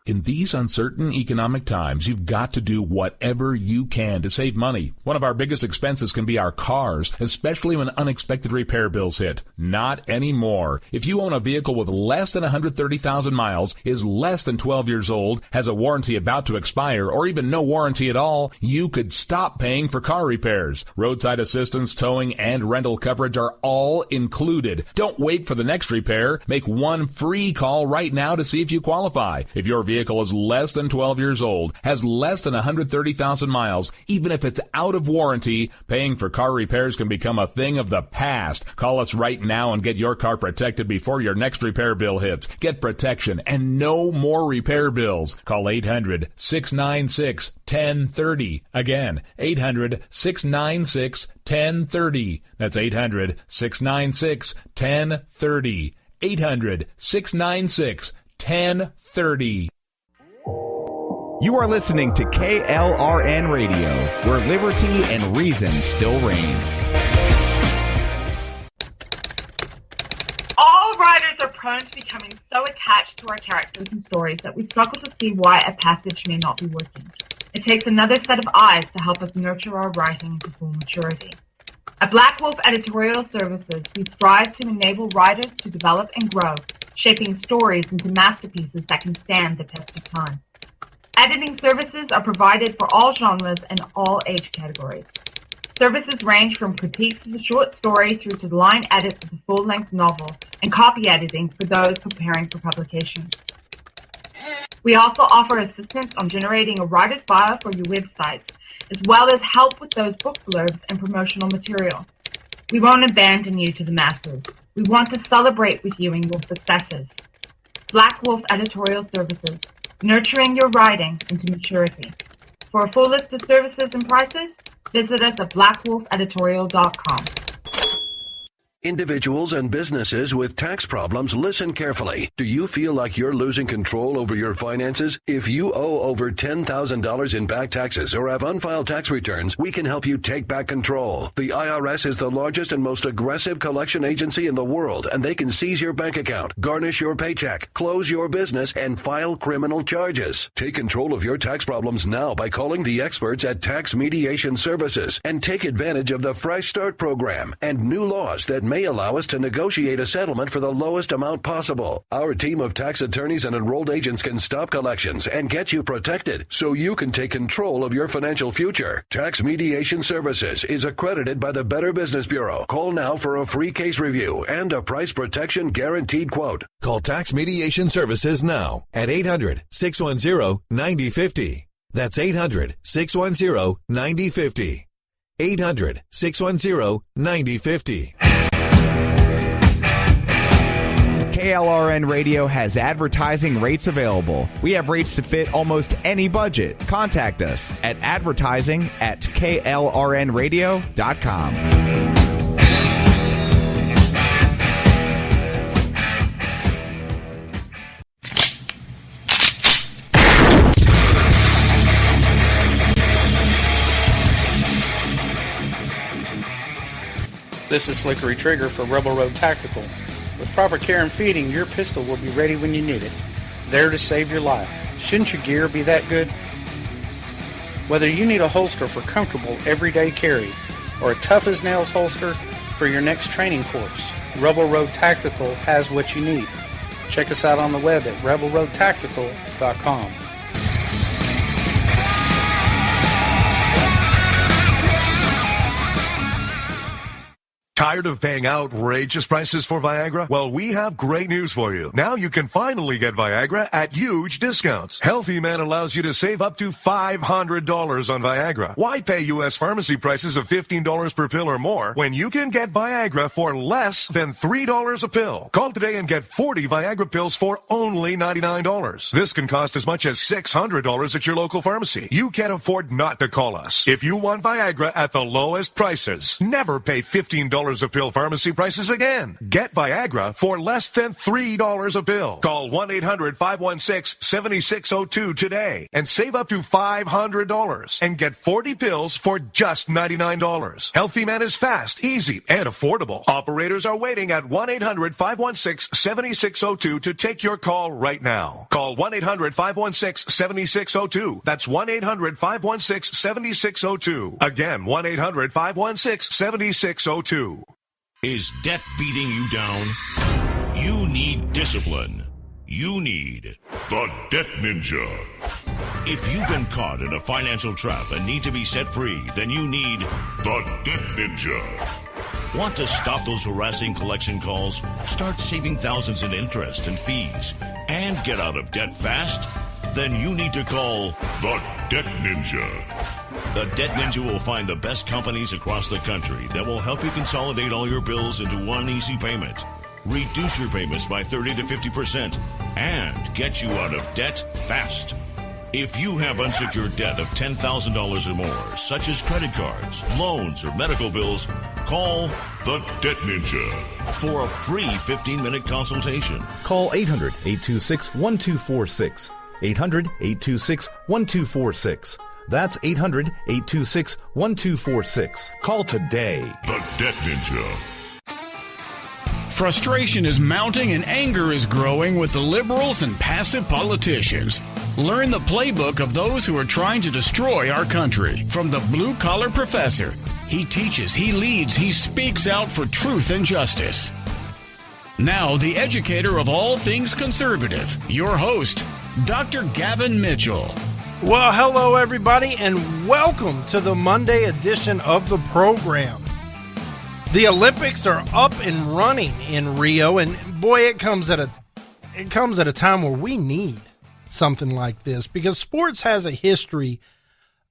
In these uncertain economic times, you've got to do whatever you can to save money. One of our biggest expenses can be our cars, especially when unexpected repair bills hit. Not anymore. If you own a vehicle with less than 130,000 miles, is less than 12 years old, has a warranty about to expire, or even no warranty at all, you could stop paying for car repairs. Roadside assistance, towing, and rental coverage are all included. Don't wait for the next repair. Make one free call right now to see if you qualify. If your vehicle is less than 12 years old, has less than 130,000 miles, even if it's out of warranty, paying for car repairs can become a thing of the past. Call us right now and get your car protected before your next repair bill hits. Get protection and no more repair bills. Call 800-696-1030. Again, 800-696-1030. That's 800-696-1030. 800-696-1030. You are listening to KLRN Radio, where liberty and reason still reign. All writers are prone to becoming so attached to our characters and stories that we struggle to see why a passage may not be working. It takes another set of eyes to help us nurture our writing to full maturity. At Black Wolf Editorial Services, we strive to enable writers to develop and grow, shaping stories into masterpieces that can stand the test of time. Editing services are provided for all genres and all age categories. Services range from critiques of the short story through to the line edits of the full-length novel and copy editing for those preparing for publication. We also offer assistance on generating a writer's bio for your websites, as well as help with those book blurbs and promotional material. We won't abandon you to the masses. We want to celebrate with you in your successes. Black Wolf Editorial Services, nurturing your writing into maturity. For a full list of services and prices, visit us at blackwolfeditorial.com. Individuals and businesses with tax problems, listen carefully. Do you feel like you're losing control over your finances? If you owe over $10,000 in back taxes or have unfiled tax returns, we can help you take back control. The IRS is the largest and most aggressive collection agency in the world, and they can seize your bank account, garnish your paycheck, close your business, and file criminal charges. Take control of your tax problems now by calling the experts at Tax Mediation Services and take advantage of the Fresh Start program and new laws that may allow us to negotiate a settlement for the lowest amount possible. Our team of tax attorneys and enrolled agents can stop collections and get you protected so you can take control of your financial future. Tax Mediation Services is accredited by the Better Business Bureau. Call now for a free case review and a price protection guaranteed quote. Call Tax Mediation Services now at 800-610-9050. That's 800-610-9050. 800-610-9050. KLRN Radio has advertising rates available. We have rates to fit almost any budget. Contact us at advertising@klrnradio.com. This is Slickery Trigger for Rebel Road Tactical. With proper care and feeding, your pistol will be ready when you need it, there to save your life. Shouldn't your gear be that good? Whether you need a holster for comfortable everyday carry or a tough-as-nails holster for your next training course, Rebel Road Tactical has what you need. Check us out on the web at rebelroadtactical.com. Tired of paying outrageous prices for Viagra? Well, we have great news for you. Now you can finally get Viagra at huge discounts. Healthy Man allows you to save up to $500 on Viagra. Why pay U.S. pharmacy prices of $15 per pill or more when you can get Viagra for less than $3 a pill? Call today and get 40 Viagra pills for only $99. This can cost as much as $600 at your local pharmacy. You can't afford not to call us. If you want Viagra at the lowest prices, never pay $15 $3 a pill pharmacy prices again. Get Viagra for less than $3 a pill. Call 1-800-516-7602 today and save up to $500 and get 40 pills for just $99. Healthy Man is fast, easy, and affordable. Operators are waiting at 1-800-516-7602 to take your call right now. Call 1-800-516-7602. That's 1-800-516-7602. Again, 1-800-516-7602. Is debt beating you down? You need discipline. You need the Debt Ninja. If you've been caught in a financial trap and need to be set free, then you need the Debt Ninja. Want to stop those harassing collection calls, start saving thousands in interest and fees, and get out of debt fast? Then you need to call the Debt Ninja. The Debt Ninja will find the best companies across the country that will help you consolidate all your bills into one easy payment, reduce your payments by 30 to 50%, and get you out of debt fast. If you have unsecured debt of $10,000 or more, such as credit cards, loans, or medical bills, call the Debt Ninja for a free 15-minute consultation. Call 800-826-1246. 800-826-1246. That's 800-826-1246. Call today. The Debt Ninja. Frustration is mounting and anger is growing with the liberals and passive politicians. Learn the playbook of those who are trying to destroy our country. From the blue-collar professor, he teaches, he leads, he speaks out for truth and justice. Now, the educator of all things conservative, your host, Dr. Gavin Mitchell. Well, hello, everybody, and welcome to the Monday edition of the program. The Olympics are up and running in Rio, and boy, it comes at a time where we need something like this, because sports has a history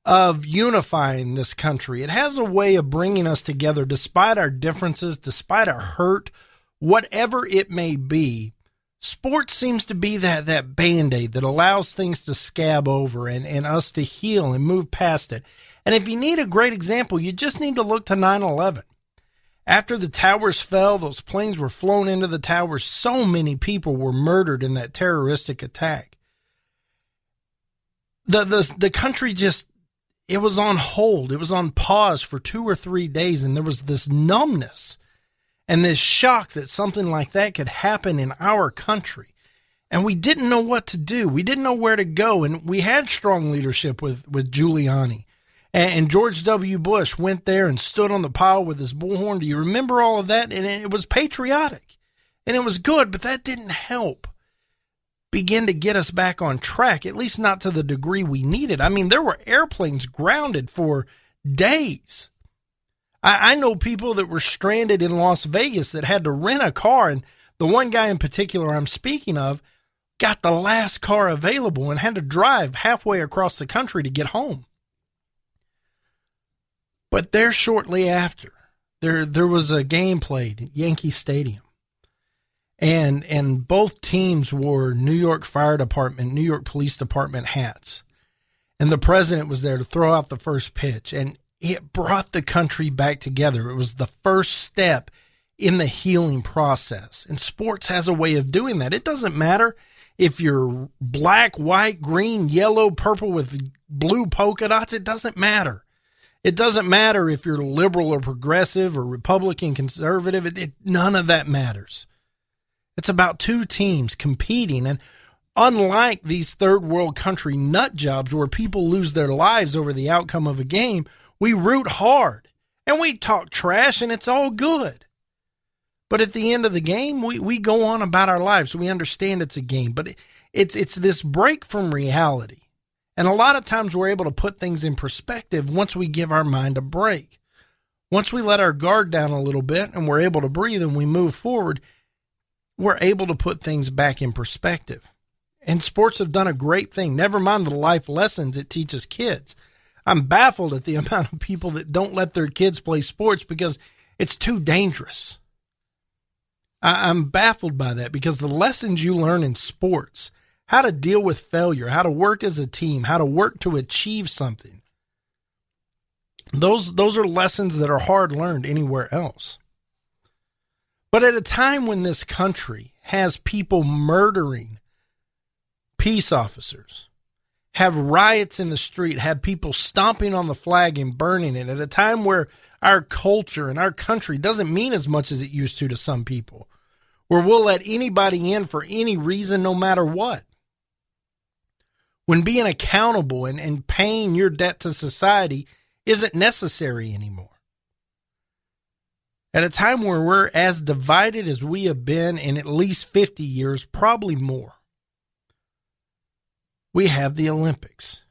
of unifying this country. It has a way of bringing us together despite our differences, despite our hurt, whatever it may be. Sports seems to be that Band-Aid that allows things to scab over and us to heal and move past it. And if you need a great example, you just need to look to 9/11. After the towers fell, those planes were flown into the towers. So many people were murdered in that terroristic attack. The country just, it was on hold. It was on pause for 2 or 3 days, and there was this numbness and this shock that something like that could happen in our country. And we didn't know what to do. We didn't know where to go. And we had strong leadership with Giuliani. And George W. Bush went there and stood on the pile with his bullhorn. Do you remember all of that? And it was patriotic. And it was good, but that didn't help begin to get us back on track, at least not to the degree we needed. I mean, there were airplanes grounded for days. I know people that were stranded in Las Vegas that had to rent a car, and the one guy in particular I'm speaking of got the last car available and had to drive halfway across the country to get home. But there shortly after, there was a game played at Yankee Stadium, and both teams wore New York Fire Department, New York Police Department hats, and the president was there to throw out the first pitch, and it brought the country back together. It was the first step in the healing process. And sports has a way of doing that. It doesn't matter if you're black, white, green, yellow, purple with blue polka dots. It doesn't matter. It doesn't matter if you're liberal or progressive or Republican, conservative. None of that matters. It's about two teams competing. And unlike these third world country nut jobs where people lose their lives over the outcome of a game, we root hard and we talk trash and it's all good. But at the end of the game, we go on about our lives. We understand it's a game, but it's this break from reality. And a lot of times we're able to put things in perspective once we give our mind a break. Once we let our guard down a little bit and we're able to breathe and we move forward, we're able to put things back in perspective. And sports have done a great thing. Never mind the life lessons it teaches kids. I'm baffled at the amount of people that don't let their kids play sports because it's too dangerous. I'm baffled by that because the lessons you learn in sports, how to deal with failure, how to work as a team, how to work to achieve something, those are lessons that are hard learned anywhere else. But at a time when this country has people murdering peace officers, have riots in the street, have people stomping on the flag and burning it, at a time where our culture and our country doesn't mean as much as it used to some people, where we'll let anybody in for any reason, no matter what. When being accountable and paying your debt to society isn't necessary anymore. At a time where we're as divided as we have been in at least 50 years, probably more. We have the Olympics.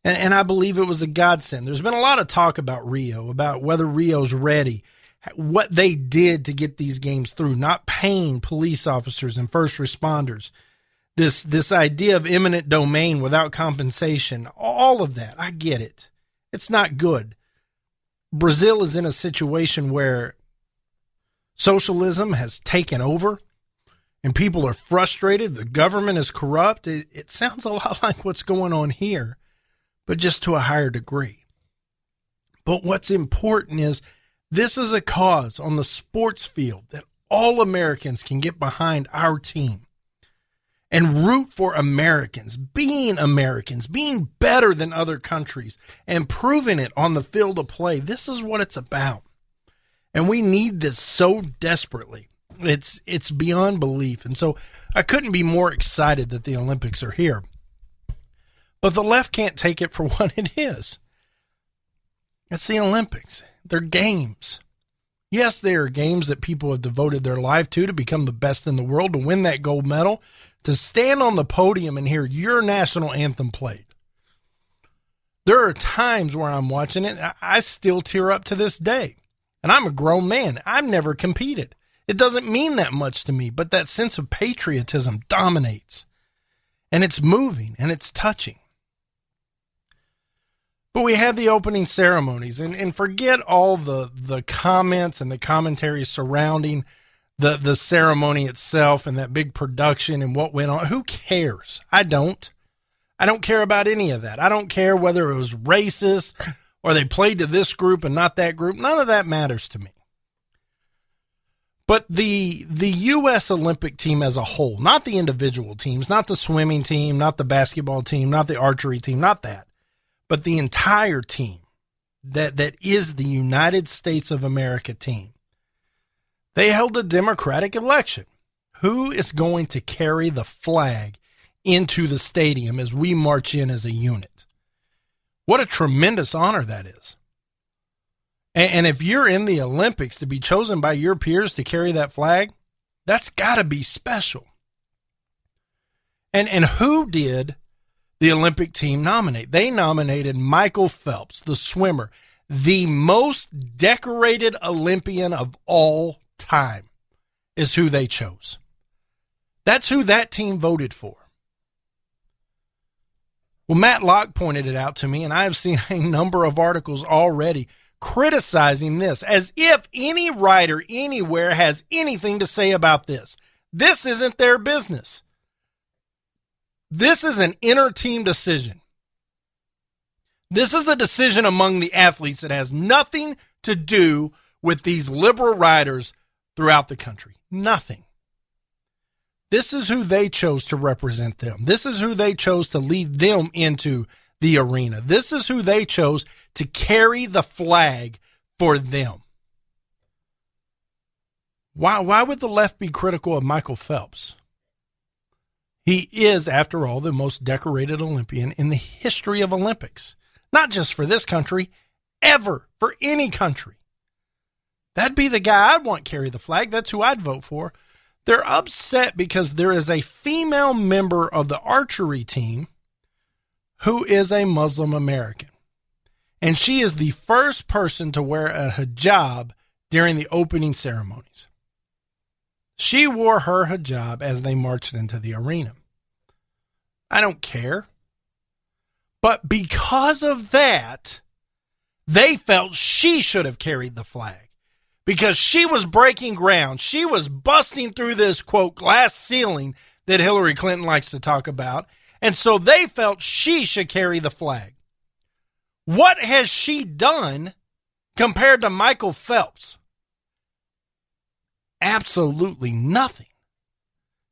And I believe it was a godsend. There's been a lot of talk about Rio, about whether Rio's ready, what they did to get these games through, not paying police officers and first responders, this idea of eminent domain without compensation, all of that. I get it. It's not good. Brazil is in a situation where socialism has taken over and people are frustrated. The government is corrupt. It sounds a lot like what's going on here, but just to a higher degree. But what's important is this is a cause on the sports field that all Americans can get behind our team and root for Americans, being better than other countries, and proving it on the field of play. This is what it's about. And we need this so desperately. It's beyond belief. And so I couldn't be more excited that the Olympics are here. But the left can't take it for what it is. It's the Olympics. They're games. Yes, they are games that people have devoted their life to become the best in the world, to win that gold medal, to stand on the podium and hear your national anthem played. There are times where I'm watching it, I still tear up to this day. And I'm a grown man. I've never competed. It doesn't mean that much to me, but that sense of patriotism dominates. And it's moving and it's touching. But we had the opening ceremonies, and forget all the comments and the commentary surrounding the ceremony itself and that big production and what went on. Who cares? I don't care about any of that. I don't care whether it was racist or they played to this group and not that group. None of that matters to me. But the U.S. Olympic team as a whole, not the individual teams, not the swimming team, not the basketball team, not the archery team, not that, but the entire team that is the United States of America team, they held a democratic election. Who is going to carry the flag into the stadium as we march in as a unit? What a tremendous honor that is. And if you're in the Olympics, to be chosen by your peers to carry that flag, that's got to be special. And who did the Olympic team nominate? They nominated Michael Phelps, the swimmer, the most decorated Olympian of all time, is who they chose. That's who that team voted for. Well, Matt Locke pointed it out to me, and I have seen a number of articles already criticizing this, as if any writer anywhere has anything to say about this. This isn't their business. This is an inter-team decision. This is a decision among the athletes that has nothing to do with these liberal writers throughout the country. Nothing. This is who they chose to represent them. This is who they chose to lead them into the arena. This is who they chose to carry the flag for them. Why would the left be critical of Michael Phelps? He is, after all, the most decorated Olympian in the history of Olympics. Not just for this country, ever, for any country. That'd be the guy I'd want carry the flag. That's who I'd vote for. They're upset because there is a female member of the archery team who is a Muslim American. And she is the first person to wear a hijab during the opening ceremonies. She wore her hijab as they marched into the arena. I don't care. But because of that, they felt she should have carried the flag. Because she was breaking ground. She was busting through this, quote, glass ceiling that Hillary Clinton likes to talk about. And so they felt she should carry the flag. What has she done compared to Michael Phelps? absolutely nothing.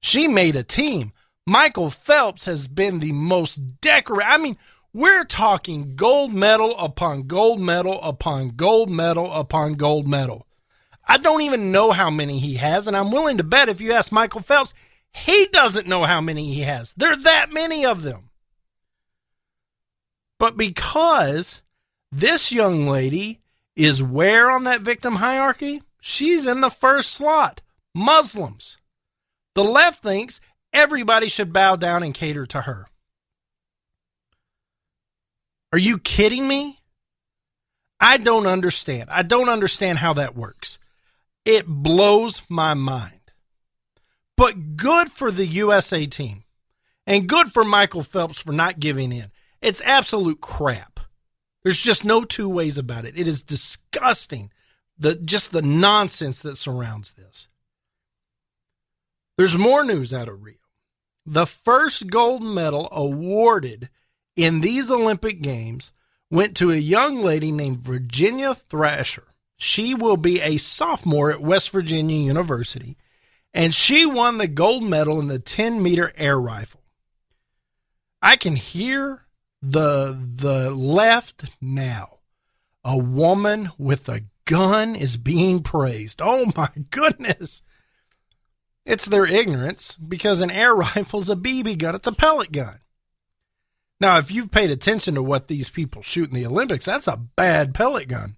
She made a team. Michael Phelps has been the most decorated. I mean, we're talking gold medal upon gold medal upon gold medal upon gold medal. I don't even know how many he has, and I'm willing to bet if you ask Michael Phelps, he doesn't know how many he has. There are that many of them. But because this young lady is where on that victim hierarchy? She's in the first slot. Muslims. The left thinks everybody should bow down and cater to her. Are you kidding me? I don't understand. I don't understand how that works. It blows my mind. But good for the USA team. And good for Michael Phelps for not giving in. It's absolute crap. There's just no two ways about it. It is disgusting. Just the nonsense that surrounds this. There's more news out of Rio. The first gold medal awarded in these Olympic Games went to a young lady named Virginia Thrasher. She will be a sophomore at West Virginia University, and she won the gold medal in the 10-meter air rifle. I can hear the left now. A woman with a gun is being praised. Oh my goodness. It's their ignorance, because an air rifle is a BB gun. It's a pellet gun. Now, if you've paid attention to what these people shoot in the Olympics, that's a bad pellet gun.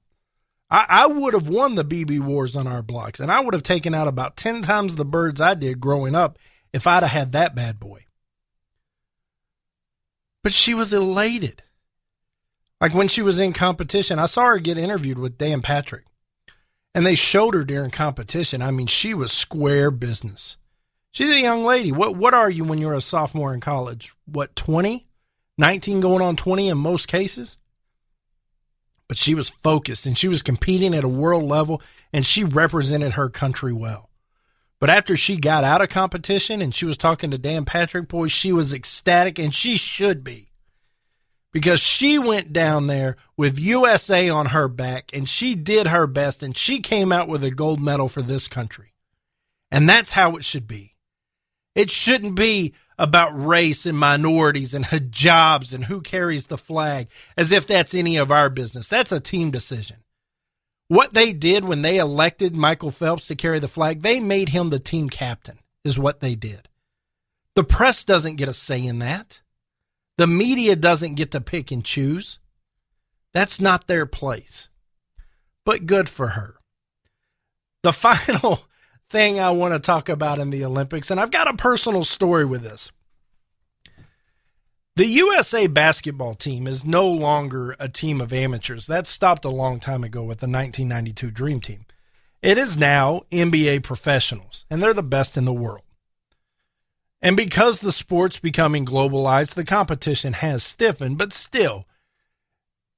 I would have won the BB wars on our blocks, and I would have taken out about 10 times the birds I did growing up if I'd have had that bad boy. But she was elated. Like when she was in competition, I saw her get interviewed with Dan Patrick, and they showed her during competition. I mean, she was square business. She's a young lady. What are you when you're a sophomore in college? What, 20? 19 going on 20 in most cases? But she was focused, and she was competing at a world level, and she represented her country well. But after she got out of competition and she was talking to Dan Patrick, boy, she was ecstatic, and she should be. Because she went down there with USA on her back, and she did her best, and she came out with a gold medal for this country. And that's how it should be. It shouldn't be about race and minorities and hijabs and who carries the flag, as if that's any of our business. That's a team decision. What they did when they elected Michael Phelps to carry the flag, they made him the team captain, is what they did. The press doesn't get a say in that. The media doesn't get to pick and choose. That's not their place. But good for her. The final thing I want to talk about in the Olympics, and I've got a personal story with this. The USA basketball team is no longer a team of amateurs. That stopped a long time ago with the 1992 Dream Team. It is now NBA professionals, and they're the best in the world. And because the sport's becoming globalized, the competition has stiffened, but still,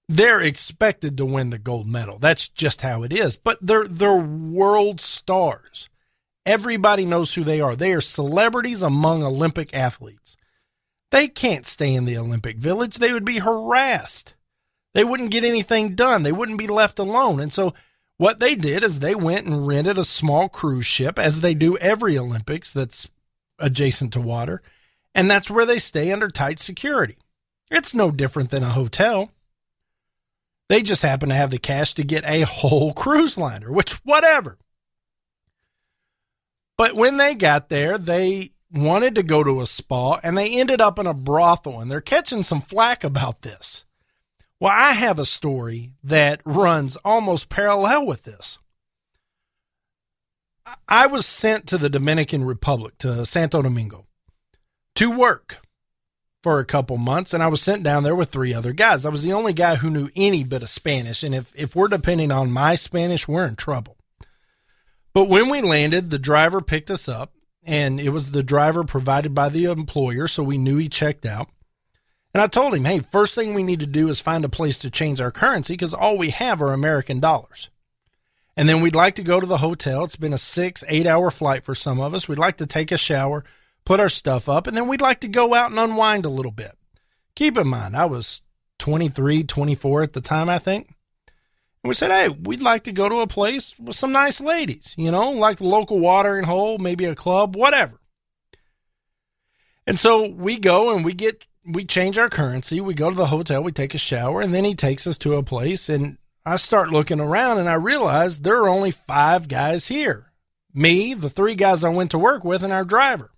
they're expected to win the gold medal. That's just how it is. But they're world stars. Everybody knows who they are. They are celebrities among Olympic athletes. They can't stay in the Olympic Village. They would be harassed. They wouldn't get anything done. They wouldn't be left alone. And so what they did is they went and rented a small cruise ship, as they do every Olympics that's adjacent to water, and that's where they stay under tight security. It's no different than a hotel. They just happen to have the cash to get a whole cruise liner, which, whatever. But when they got there, they wanted to go to a spa, and they ended up in a brothel, and they're catching some flack about this. Well, I have a story that runs almost parallel with this. I was sent to the Dominican Republic, to Santo Domingo, to work for a couple months, and I was sent down there with 3 other guys. I was the only guy who knew any bit of Spanish, and if we're depending on my Spanish, we're in trouble. But when we landed, the driver picked us up, and it was the driver provided by the employer, so we knew he checked out. And I told him, hey, first thing we need to do is find a place to change our currency, because all we have are American dollars. And then we'd like to go to the hotel. It's been a 6-8 hour flight for some of us. We'd like to take a shower, put our stuff up, and then we'd like to go out and unwind a little bit. Keep in mind, I was 23, 24 at the time, I think. And we said, hey, we'd like to go to a place with some nice ladies, like the local watering hole, maybe a club, whatever. And so we go and we change our currency. We go to the hotel, we take a shower, and then he takes us to a place. And I start looking around and I realize there are only 5 guys here. Me, the 3 guys I went to work with, and our driver.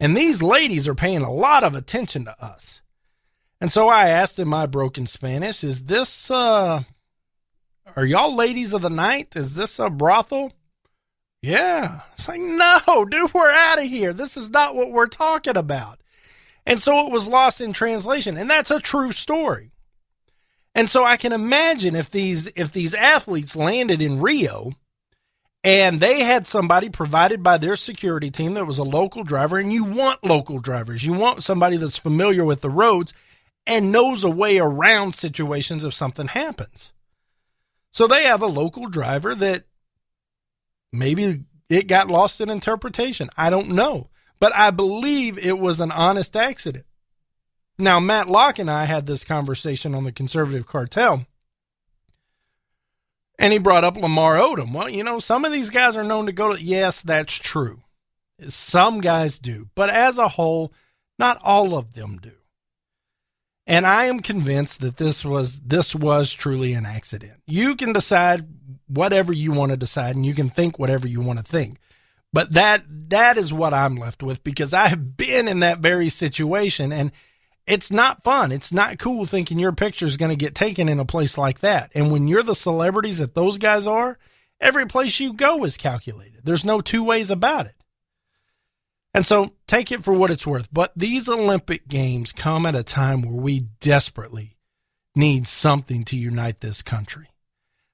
And these ladies are paying a lot of attention to us. And so I asked in my broken Spanish, is this, are y'all ladies of the night? Is this a brothel? Yeah. It's like, no, dude, we're out of here. This is not what we're talking about. And so it was lost in translation. And that's a true story. And so I can imagine if these athletes landed in Rio and they had somebody provided by their security team that was a local driver, and you want local drivers. You want somebody that's familiar with the roads and knows a way around situations if something happens. So they have a local driver that maybe it got lost in interpretation. I don't know. But I believe it was an honest accident. Now, Matt Locke and I had this conversation on the Conservative Cartel, and he brought up Lamar Odom. Well, some of these guys are known to go to, yes, that's true. Some guys do. But as a whole, not all of them do. And I am convinced that this was truly an accident. You can decide whatever you want to decide, and you can think whatever you want to think. But that is what I'm left with, because I have been in that very situation, and it's not fun. It's not cool thinking your picture is going to get taken in a place like that. And when you're the celebrities that those guys are, every place you go is calculated. There's no 2 ways about it. And so take it for what it's worth. But these Olympic Games come at a time where we desperately need something to unite this country.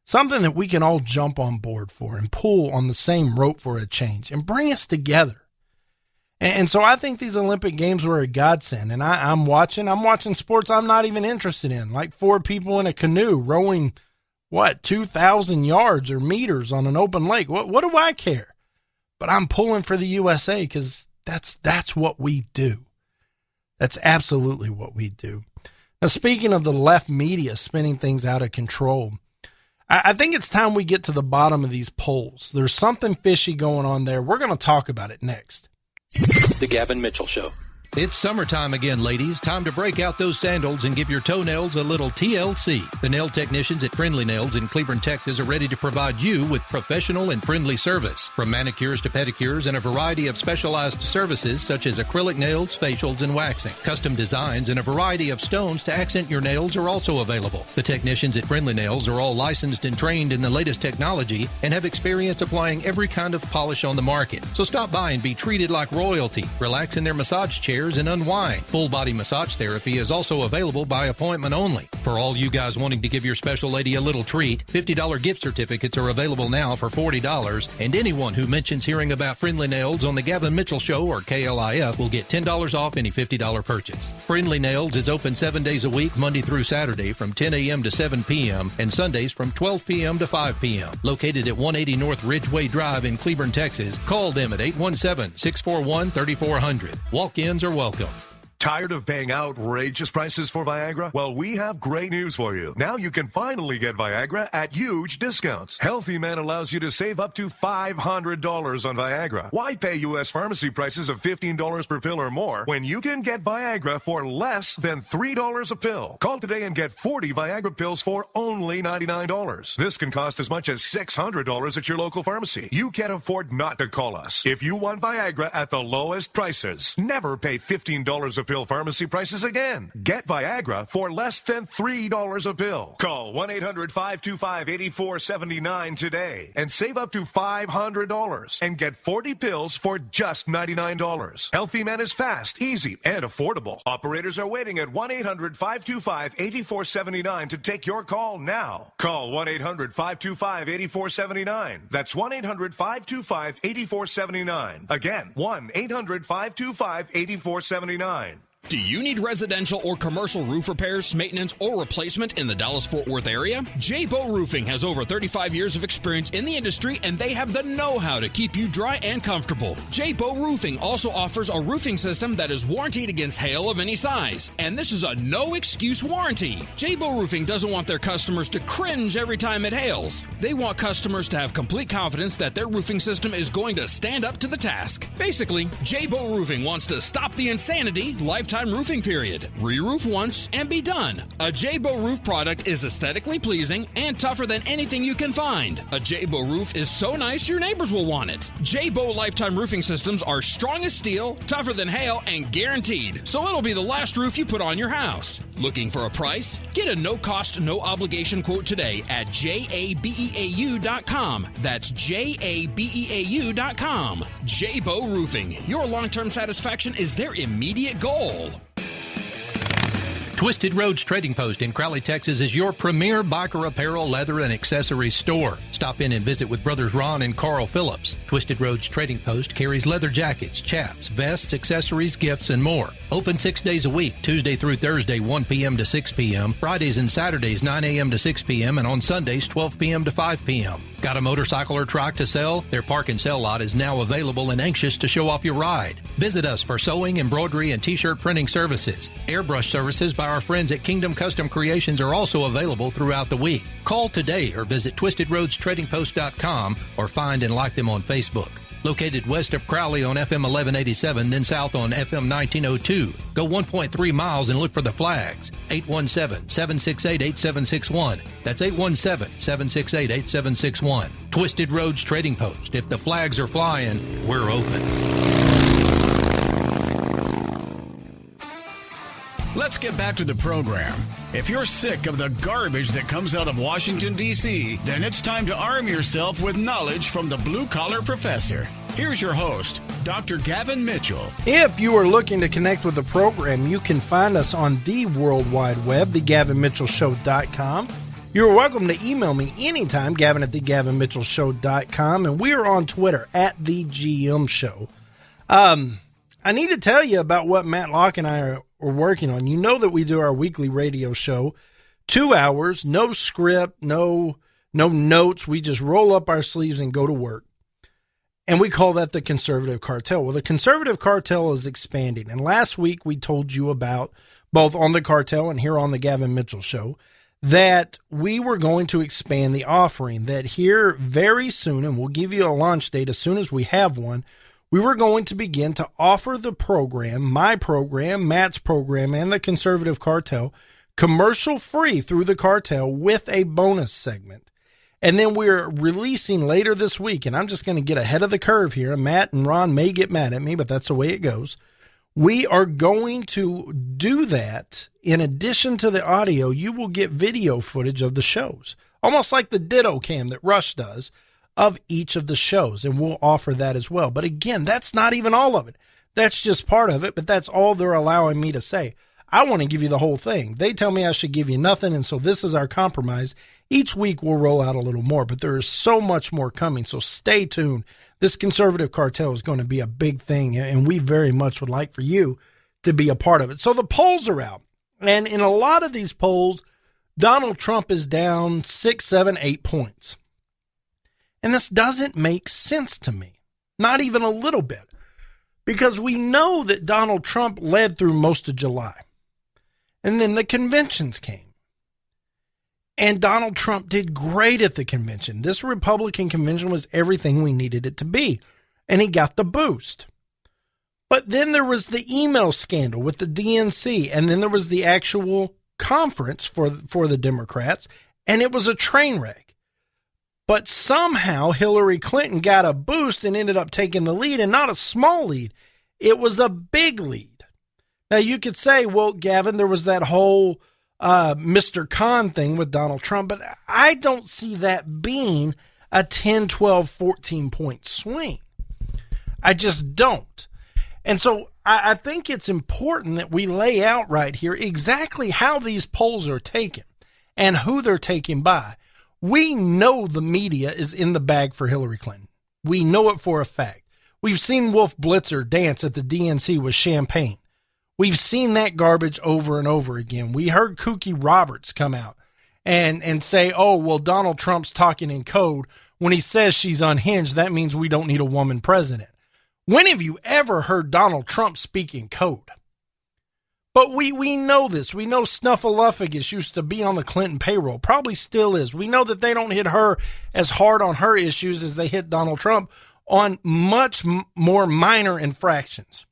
Something that we can all jump on board for and pull on the same rope for a change and bring us together. And so I think these Olympic Games were a godsend. And I'm watching sports I'm not even interested in, like 4 people in a canoe rowing, 2,000 yards or meters on an open lake. What do I care? But I'm pulling for the USA because that's what we do. That's absolutely what we do. Now, speaking of the left media spinning things out of control, I think it's time we get to the bottom of these polls. There's something fishy going on there. We're going to talk about it next. The Gavin Mitchell Show. It's summertime again, ladies. Time to break out those sandals and give your toenails a little TLC. The nail technicians at Friendly Nails in Cleburne, Texas are ready to provide you with professional and friendly service. From manicures to pedicures and a variety of specialized services such as acrylic nails, facials, and waxing. Custom designs and a variety of stones to accent your nails are also available. The technicians at Friendly Nails are all licensed and trained in the latest technology and have experience applying every kind of polish on the market. So stop by and be treated like royalty. Relax in their massage chairs and unwind. Full body massage therapy is also available by appointment only. For all you guys wanting to give your special lady a little treat, $50 gift certificates are available now for $40, and anyone who mentions hearing about Friendly Nails on the Gavin Mitchell Show or KLIF will get $10 off any $50 purchase. Friendly Nails is open 7 days a week, Monday through Saturday from 10 a.m. to 7 p.m. and Sundays from 12 p.m. to 5 p.m. Located at 180 North Ridgeway Drive in Cleburne, Texas. Call them at 817-641-3400. Walk-ins are welcome. Tired of paying outrageous prices for Viagra? Well, we have great news for you. Now you can finally get Viagra at huge discounts. Healthy Man allows you to save up to $500 on Viagra. Why pay U.S. pharmacy prices of $15 per pill or more when you can get Viagra for less than $3 a pill? Call today and get 40 Viagra pills for only $99. This can cost as much as $600 at your local pharmacy. You can't afford not to call us. If you want Viagra at the lowest prices, never pay $15 a pill pharmacy prices again. Get Viagra for less than $3 a pill. Call 1-800-525-8479 today and save up to $500 and get 40 pills for just $99. Healthy Man is fast, easy, and affordable. Operators are waiting at 1-800-525-8479 to take your call now. Call 1-800-525-8479. That's 1-800-525-8479. Again, 1-800-525-8479. Do you need residential or commercial roof repairs, maintenance, or replacement in the Dallas-Fort Worth area? J-Bow Roofing has over 35 years of experience in the industry, and they have the know-how to keep you dry and comfortable. J-Bow Roofing also offers a roofing system that is warranted against hail of any size, and this is a no-excuse warranty. J-Bow Roofing doesn't want their customers to cringe every time it hails. They want customers to have complete confidence that their roofing system is going to stand up to the task. Basically, J-Bow Roofing wants to stop the insanity, lifetime roofing period. Re-roof once and be done. A J-Bow roof product is aesthetically pleasing and tougher than anything you can find. A J-Bow roof is so nice your neighbors will want it. J-Bow lifetime roofing systems are strong as steel, tougher than hail, and guaranteed. So it'll be the last roof you put on your house. Looking for a price? Get a no-cost, no-obligation quote today at jabeau.com. That's jabeau.com. J-Bow Roofing. Your long-term satisfaction is their immediate goal. Twisted Roads Trading Post in Crowley, Texas is your premier biker apparel, leather, and accessories store. Stop in and visit with brothers Ron and Carl Phillips. Twisted Roads Trading Post carries leather jackets, chaps, vests, accessories, gifts, and more. Open 6 days a week, Tuesday through Thursday, 1 p.m. to 6 p.m., Fridays and Saturdays, 9 a.m. to 6 p.m., and on Sundays, 12 p.m. to 5 p.m. Got a motorcycle or trike to sell? Their park and sell lot is now available and anxious to show off your ride. Visit us for sewing, embroidery, and t-shirt printing services. Airbrush services by our friends at Kingdom Custom Creations are also available throughout the week. Call today or visit twistedroadstradingpost.com or find and like them on Facebook. Located west of Crowley on FM 1187, then south on FM 1902. Go 1.3 miles and look for the flags. 817-768-8761. That's 817-768-8761. Twisted Roads Trading Post. If the flags are flying, we're open. Let's get back to the program. If you're sick of the garbage that comes out of Washington, D.C., then it's time to arm yourself with knowledge from the Blue Collar Professor. Here's your host, Dr. Gavin Mitchell. If you are looking to connect with the program, you can find us on the World Wide Web, thegavinmitchellshow.com. You're welcome to email me anytime, Gavin at thegavinmitchellshow.com, and we are on Twitter at TheGMShow. I need to tell you about what Matt Locke and I are working on. You know that we do our weekly radio show, 2 hours, no script, no notes. We just roll up our sleeves and go to work. And we call that the Conservative Cartel. Well, the Conservative Cartel is expanding. And last week we told you about, both on the Cartel and here on the Gavin Mitchell Show, that we were going to expand the offering, that here very soon, and we'll give you a launch date as soon as we have one, we were going to begin to offer the program, my program, Matt's program, and the Conservative Cartel, commercial free through the Cartel with a bonus segment. And then we're releasing later this week, and I'm just going to get ahead of the curve here, and Matt and Ron may get mad at me, but that's the way it goes. We are going to do that. In addition to the audio, you will get video footage of the shows, almost like the Ditto Cam that Rush does, of each of the shows, and we'll offer that as well. But again, that's not even all of it. That's just part of it, but that's all they're allowing me to say. I want to give you the whole thing. They tell me I should give you nothing, and so this is our compromise. Each week we'll roll out a little more, but there is so much more coming, so stay tuned. This Conservative Cartel is going to be a big thing, and we very much would like for you to be a part of it. So the polls are out, and in a lot of these polls, Donald Trump is down 6, 7, 8 points. And this doesn't make sense to me, not even a little bit, because we know that Donald Trump led through most of July. And then the conventions came. And Donald Trump did great at the convention. This Republican convention was everything we needed it to be. And he got the boost. But then there was the email scandal with the DNC. And then there was the actual conference for the Democrats. And it was a train wreck. But somehow Hillary Clinton got a boost and ended up taking the lead, and not a small lead. It was a big lead. Now, you could say, well, Gavin, there was that whole Mr. Khan thing with Donald Trump, but I don't see that being a 10, 12, 14-point swing. I just don't. And so I think it's important that we lay out right here exactly how these polls are taken and who they're taken by. We know the media is in the bag for Hillary Clinton. We know it for a fact. We've seen Wolf Blitzer dance at the DNC with champagne. We've seen that garbage over and over again. We heard Kooky Roberts come out and say, oh, well, Donald Trump's talking in code. When he says she's unhinged, that means we don't need a woman president. When have you ever heard Donald Trump speak in code? But we know this. We know Snuffleupagus used to be on the Clinton payroll, probably still is. We know that they don't hit her as hard on her issues as they hit Donald Trump on much more minor infractions.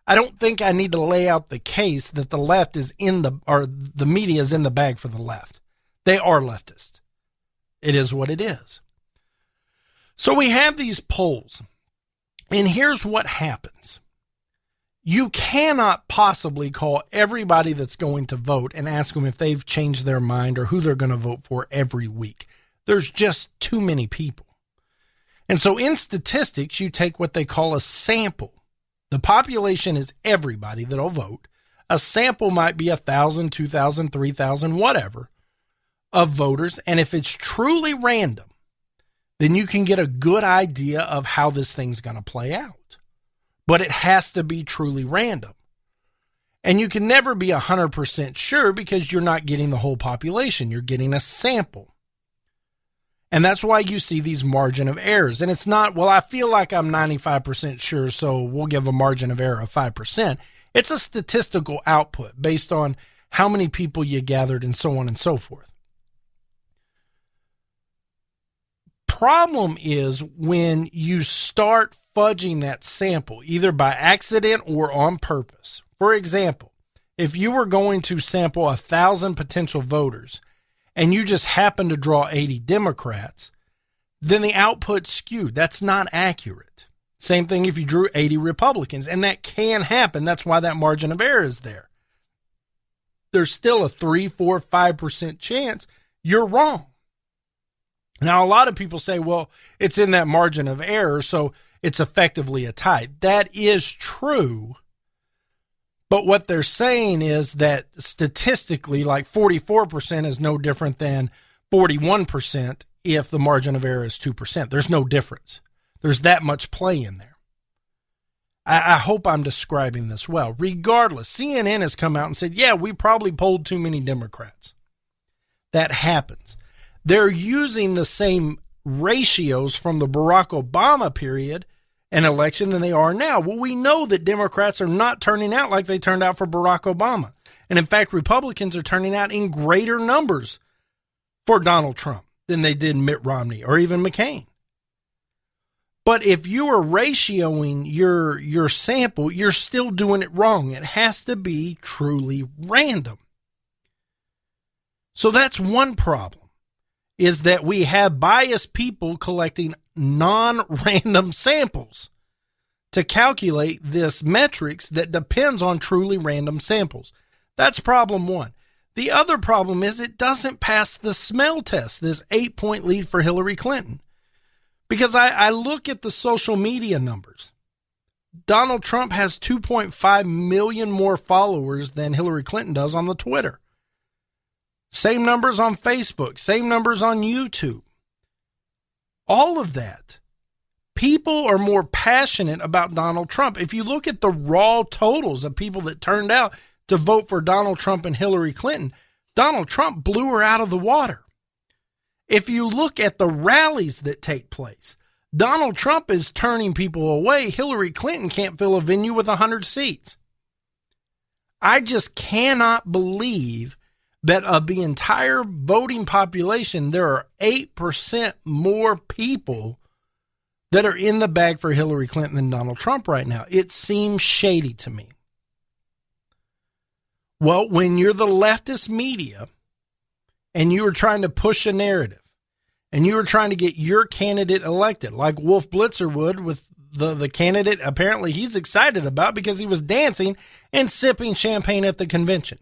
I don't think I need to lay out the case that the left is the media is in the bag for the left. They are leftist. It is what it is. So we have these polls, and here's what happens. You cannot possibly call everybody that's going to vote and ask them if they've changed their mind or who they're going to vote for every week. There's just too many people. And so in statistics, you take what they call a sample. The population is everybody that'll vote. A sample might be 1,000, 2,000, 3,000, whatever, of voters. And if it's truly random, then you can get a good idea of how this thing's going to play out. But it has to be truly random. And you can never be 100% sure because you're not getting the whole population. You're getting a sample. And that's why you see these margin of errors. And it's not, well, I feel like I'm 95% sure, so we'll give a margin of error of 5%. It's a statistical output based on how many people you gathered and so on and so forth. Problem is when you start fudging that sample, either by accident or on purpose. For example, if you were going to sample 1,000 potential voters and you just happen to draw 80 Democrats, then the output's skewed. That's not accurate. Same thing if you drew 80 Republicans, and that can happen. That's why that margin of error is there. There's still a 3, 4, 5% chance you're wrong. Now, a lot of people say, well, it's in that margin of error, so it's effectively a tie. That is true. But what they're saying is that statistically, like 44% is no different than 41% if the margin of error is 2%. There's no difference. There's that much play in there. I hope I'm describing this well. Regardless, CNN has come out and said, yeah, we probably polled too many Democrats. That happens. They're using the same ratios from the Barack Obama period and election than they are now. Well, we know that Democrats are not turning out like they turned out for Barack Obama. And in fact, Republicans are turning out in greater numbers for Donald Trump than they did Mitt Romney or even McCain. But if you are ratioing your sample, you're still doing it wrong. It has to be truly random. So that's one problem, is that we have biased people collecting non-random samples to calculate this metrics that depends on truly random samples. That's problem one. The other problem is it doesn't pass the smell test, this 8-point lead for Hillary Clinton. Because I look at the social media numbers. Donald Trump has 2.5 million more followers than Hillary Clinton does on the Twitter. Same numbers on Facebook, same numbers on YouTube. All of that. People are more passionate about Donald Trump. If you look at the raw totals of people that turned out to vote for Donald Trump and Hillary Clinton, Donald Trump blew her out of the water. If you look at the rallies that take place, Donald Trump is turning people away. Hillary Clinton can't fill a venue with 100 seats. I just cannot believe that of the entire voting population, there are 8% more people that are in the bag for Hillary Clinton than Donald Trump right now. It seems shady to me. Well, when you're the leftist media and you are trying to push a narrative and you are trying to get your candidate elected, like Wolf Blitzer would with the candidate apparently he's excited about because he was dancing and sipping champagne at the convention.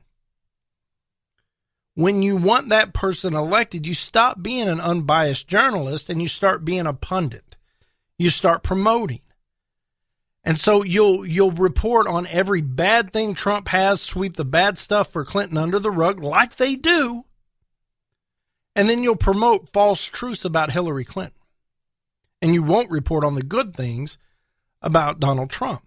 When you want that person elected, you stop being an unbiased journalist and you start being a pundit. You start promoting. And so you'll report on every bad thing Trump has, sweep the bad stuff for Clinton under the rug like they do. And then you'll promote false truths about Hillary Clinton. And you won't report on the good things about Donald Trump.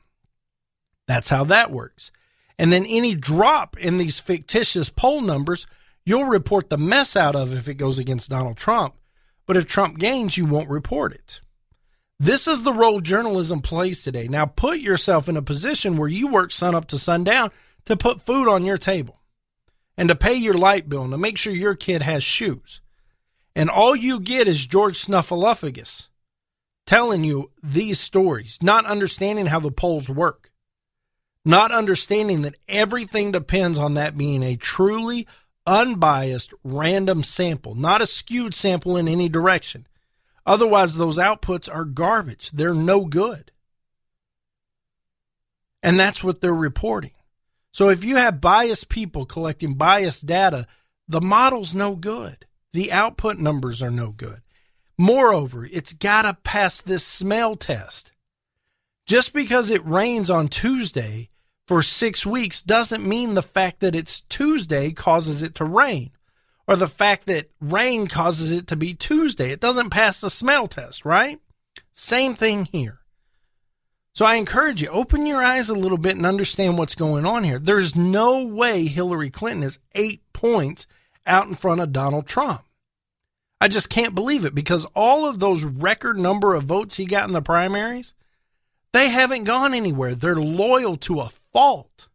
That's how that works. And then any drop in these fictitious poll numbers, you'll report the mess out of if it goes against Donald Trump. But if Trump gains, you won't report it. This is the role journalism plays today. Now put yourself in a position where you work sun up to sundown to put food on your table and to pay your light bill and to make sure your kid has shoes. And all you get is George Snuffleupagus telling you these stories, not understanding how the polls work, not understanding that everything depends on that being a truly unbiased, random sample, not a skewed sample in any direction. Otherwise, those outputs are garbage. They're no good. And that's what they're reporting. So if you have biased people collecting biased data, the model's no good. The output numbers are no good. Moreover, it's got to pass this smell test. Just because it rains on Tuesday for 6 weeks doesn't mean the fact that it's Tuesday causes it to rain, or the fact that rain causes it to be Tuesday. It doesn't pass the smell test, right? Same thing here. So I encourage you, open your eyes a little bit and understand what's going on here. There's no way Hillary Clinton is 8 points out in front of Donald Trump. I just can't believe it, because all of those record number of votes he got in the primaries, they haven't gone anywhere. They're loyal to a fault.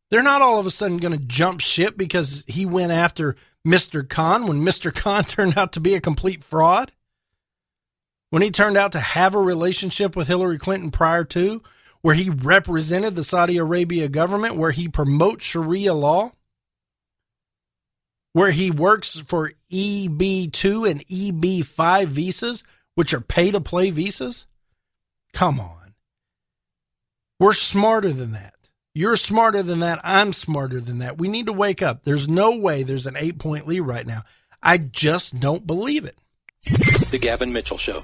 They're not all of a sudden going to jump ship because he went after Mr. Khan when Mr. Khan turned out to be a complete fraud. When he turned out to have a relationship with Hillary Clinton prior to, where he represented the Saudi Arabia government, where he promotes Sharia law, where he works for EB2 and EB5 visas, which are pay-to-play visas. Come on. We're smarter than that. You're smarter than that. I'm smarter than that. We need to wake up. There's no way there's an 8-point lead right now. I just don't believe it. The Gavin Mitchell Show.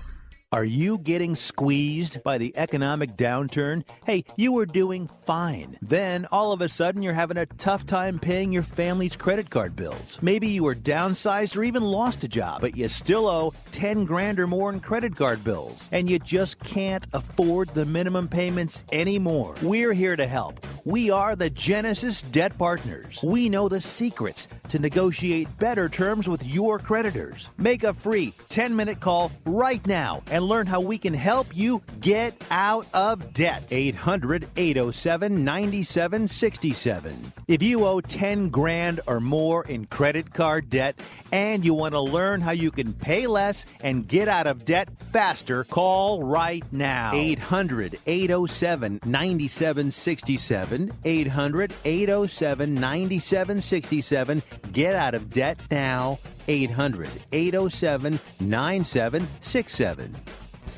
Are you getting squeezed by the economic downturn? Hey, you were doing fine. Then, all of a sudden, you're having a tough time paying your family's credit card bills. Maybe you were downsized or even lost a job, but you still owe 10 grand or more in credit card bills. And you just can't afford the minimum payments anymore. We're here to help. We are the Genesis Debt Partners. We know the secrets to negotiate better terms with your creditors. Make a free 10-minute call right now and learn how we can help you get out of debt. 800-807-9767. If you owe 10 grand or more in credit card debt and you want to learn how you can pay less and get out of debt faster, call right now. 800-807-9767. 800-807-9767. Get out of debt now. 800-807-9767.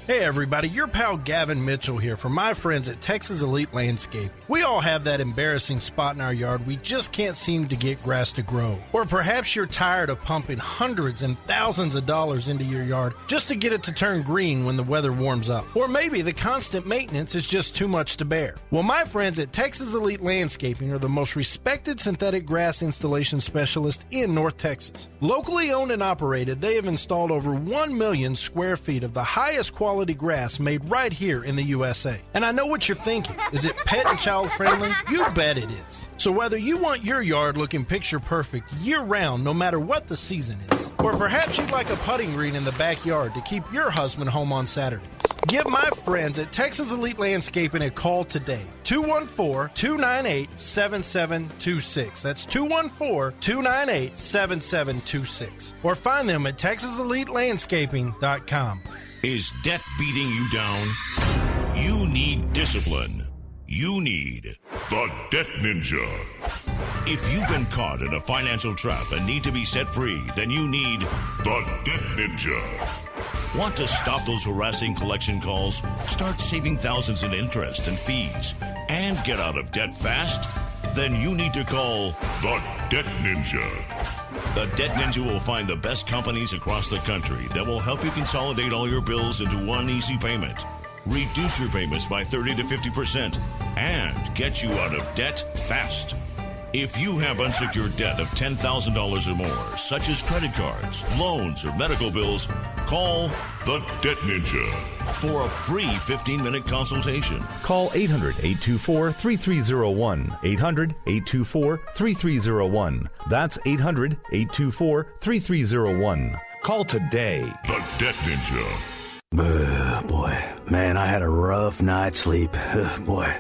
Hey everybody, your pal Gavin Mitchell here from my friends at Texas Elite Landscaping. We all have that embarrassing spot in our yard we just can't seem to get grass to grow. Or perhaps you're tired of pumping hundreds and thousands of dollars into your yard just to get it to turn green when the weather warms up. Or maybe the constant maintenance is just too much to bear. Well, my friends at Texas Elite Landscaping are the most respected synthetic grass installation specialist in North Texas. Locally owned and operated, they have installed over 1 million square feet of the highest quality grass made right here in the USA. And I know what you're thinking. Is it pet and child friendly? You bet it is. So whether you want your yard looking picture perfect year round, no matter what the season is, or perhaps you'd like a putting green in the backyard to keep your husband home on Saturdays, give my friends at Texas Elite Landscaping a call today. 214-298-7726. That's 214-298-7726. Or find them at TexasEliteLandscaping.com. Is debt beating you down? You need discipline. You need the Debt Ninja. If you've been caught in a financial trap and need to be set free, then you need the Debt Ninja. Want to stop those harassing collection calls, start saving thousands in interest and fees, and get out of debt fast? Then you need to call the Debt Ninja. The Debt Ninja will find the best companies across the country that will help you consolidate all your bills into one easy payment, reduce your payments by 30 to 50%, and get you out of debt fast. If you have unsecured debt of $10,000 or more, such as credit cards, loans, or medical bills, call the Debt Ninja for a free 15-minute consultation. Call 800-824-3301. 800-824-3301. That's 800-824-3301. Call today. The Debt Ninja. Boy, man, I had a rough night's sleep. Boy,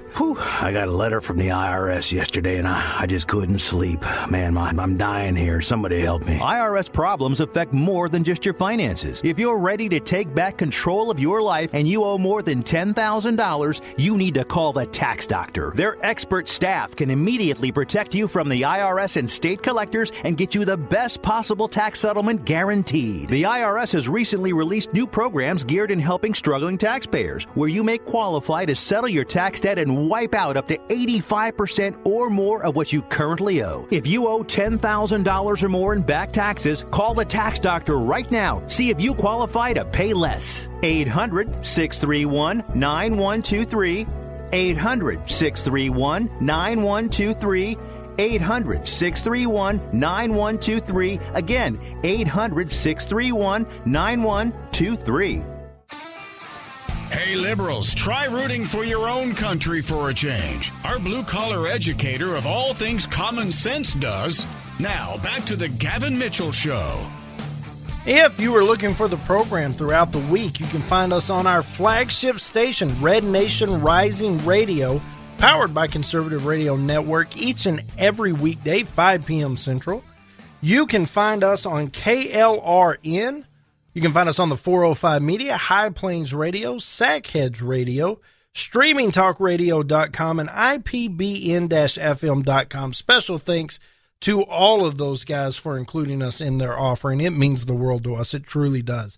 I got a letter from the IRS yesterday, and I just couldn't sleep. Man, I'm dying here. Somebody help me. IRS problems affect more than just your finances. If you're ready to take back control of your life and you owe more than $10,000, you need to call the tax doctor. Their expert staff can immediately protect you from the IRS and state collectors and get you the best possible tax settlement guaranteed. The IRS has recently released new programs geared in helping struggling taxpayers, where you may qualify to settle your tax debt and wipe out up to 85% or more of what you currently owe. If you owe $10,000 or more in back taxes, call the tax doctor right now. See if you qualify to pay less. 800-631-9123. 800-631-9123. 800-631-9123. Again, 800-631-9123. Hey, liberals, try rooting for your own country for a change. Our blue-collar educator of all things common sense does. Now, back to the Gavin Mitchell Show. If you are looking for the program throughout the week, you can find us on our flagship station, Red Nation Rising Radio, powered by Conservative Radio Network, each and every weekday, 5 p.m. Central. You can find us on KLRN. You can find us on the 405 Media, High Plains Radio, Sackheads Radio, StreamingTalkRadio.com, and IPBN-FM.com. Special thanks to all of those guys for including us in their offering. It means the world to us. It truly does.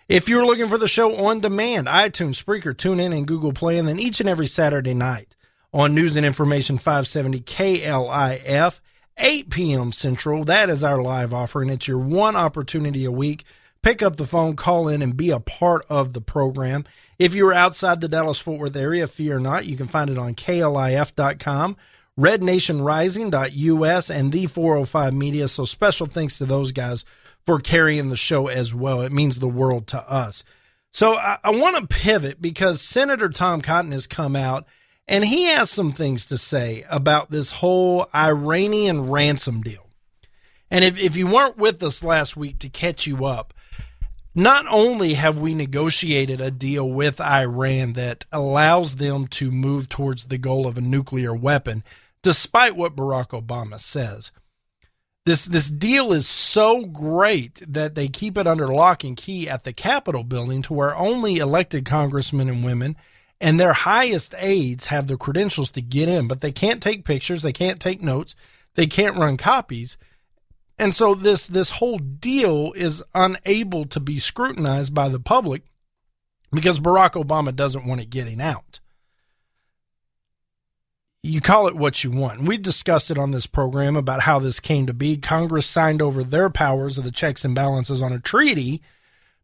If you're looking for the show on demand, iTunes, Spreaker, TuneIn, and Google Play, and then each and every Saturday night on News and Information 570 KLIF, 8 p.m. Central. That is our live offering. It's your one opportunity a week. Pick up the phone, call in, and be a part of the program. If you're outside the Dallas-Fort Worth area, fear not. You can find it on KLIF.com, RedNationRising.us, and the 405 Media. So special thanks to those guys for carrying the show as well. It means the world to us. So I want to pivot because Senator Tom Cotton has come out, and he has some things to say about this whole Iranian ransom deal. And if you weren't with us last week, to catch you up, not only have we negotiated a deal with Iran that allows them to move towards the goal of a nuclear weapon, despite what Barack Obama says, this deal is so great that they keep it under lock and key at the Capitol building to where only elected congressmen and women and their highest aides have the credentials to get in, but they can't take pictures, they can't take notes, they can't run copies. And so this whole deal is unable to be scrutinized by the public because Barack Obama doesn't want it getting out. You call it what you want. We discussed it on this program about how this came to be. Congress signed over their powers of the checks and balances on a treaty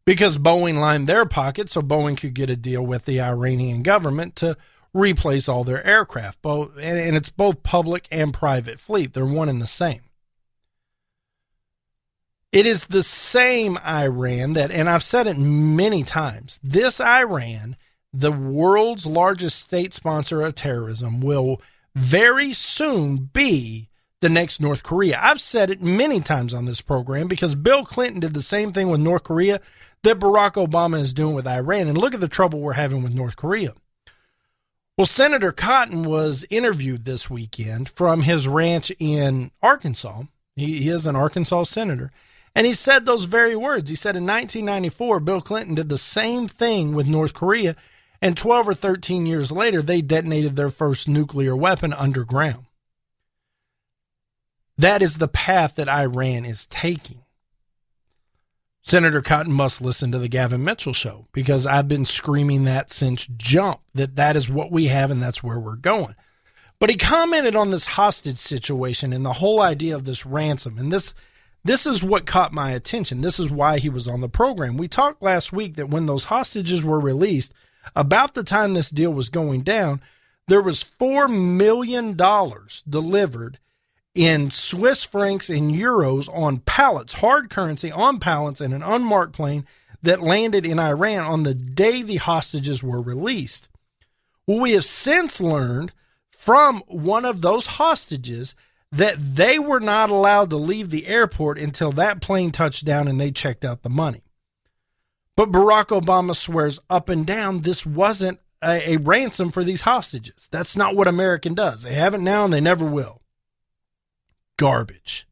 because Boeing lined their pocket so Boeing could get a deal with the Iranian government to replace all their aircraft. And it's both public and private fleet. They're one and the same. It is the same Iran that, and I've said it many times, this Iran, the world's largest state sponsor of terrorism, will very soon be the next North Korea. I've said it many times on this program because Bill Clinton did the same thing with North Korea that Barack Obama is doing with Iran. And look at the trouble we're having with North Korea. Well, Senator Cotton was interviewed this weekend from his ranch in Arkansas. He is an Arkansas senator. And he said those very words. He said in 1994, Bill Clinton did the same thing with North Korea, and 12 or 13 years later, they detonated their first nuclear weapon underground. That is the path that Iran is taking. Senator Cotton must listen to the Gavin Mitchell Show because I've been screaming that since jump, that is what we have and that's where we're going. But he commented on this hostage situation and the whole idea of this ransom, and this is what caught my attention. This is why he was on the program. We talked last week that when those hostages were released, about the time this deal was going down, there was $4 million delivered in Swiss francs and euros on pallets, hard currency on pallets in an unmarked plane that landed in Iran on the day the hostages were released. Well, we have since learned from one of those hostages that they were not allowed to leave the airport until that plane touched down and they checked out the money. But Barack Obama swears up and down this wasn't a ransom for these hostages. That's not what America does. They haven't now and they never will. Garbage.